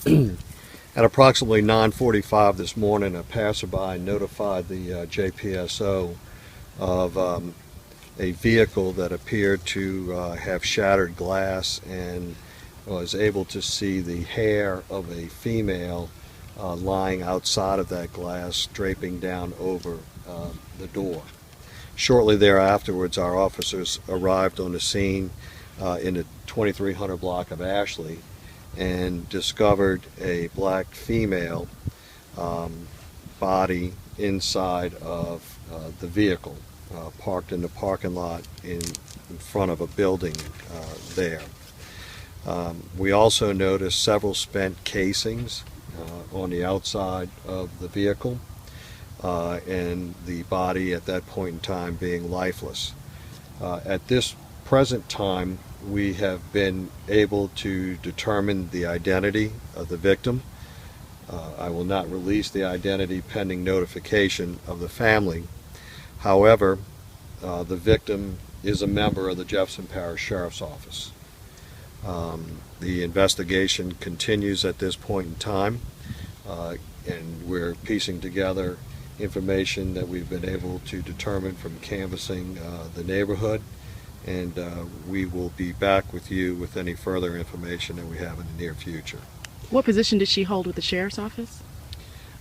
At approximately 9:45 this morning, a passerby notified the JPSO of a vehicle that appeared to have shattered glass and was able to see the hair of a female lying outside of that glass, draping down over the door. Shortly thereafterwards, our officers arrived on the scene in the 2300 block of Ashley and discovered a black female body inside of the vehicle, parked in the parking lot in front of a building there. We also noticed several spent casings on the outside of the vehicle, and the body at that point in time being lifeless. At this present time, we have been able to determine the identity of the victim. I will not release the identity pending notification of the family. However, the victim is a member of the Jefferson Parish Sheriff's Office. The investigation continues at this point in time, and we're piecing together information that we've been able to determine from canvassing the neighborhood, and we will be back with you with any further information that we have in the near future. What position did she hold with the Sheriff's Office?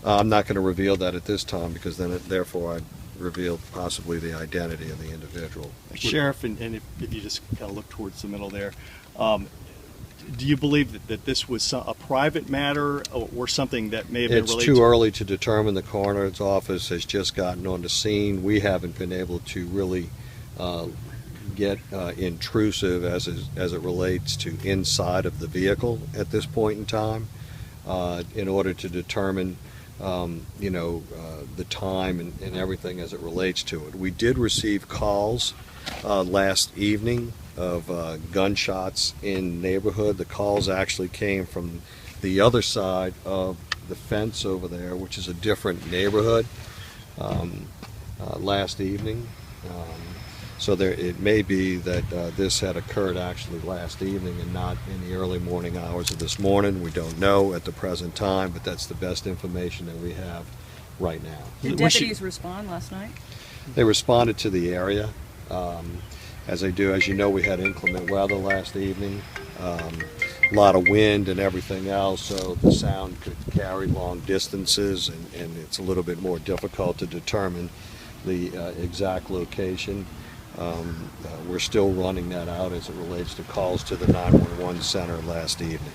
I'm not going to reveal that at this time, because then therefore I'd reveal possibly the identity of the individual. Sheriff, and if you just kind of look towards the middle there, do you believe that this was a private matter or something that may have been related? It's too early to determine. The coroner's office has just gotten on the scene. We haven't been able to really get intrusive as it relates to inside of the vehicle at this point in time, in order to determine the time and everything as it relates to it. We did receive calls last evening of gunshots in the neighborhood. The calls actually came from the other side of the fence over there, which is a different neighborhood, last evening. So it may be that this had occurred actually last evening and not in the early morning hours of this morning. We don't know at the present time, but that's the best information that we have right now. Did deputies respond last night? They responded to the area, as they do. As you know, we had inclement weather last evening, a lot of wind and everything else, so the sound could carry long distances, and it's a little bit more difficult to determine the exact location. We're still running that out as it relates to calls to the 911 center last evening.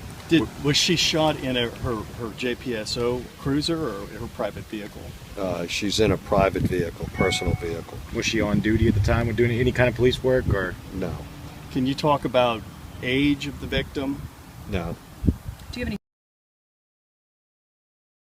Was she shot in her JPSO cruiser or her private vehicle? She's in a private vehicle, personal vehicle. Was she on duty at the time, doing any kind of police work, or? No. Can you talk about age of the victim? No.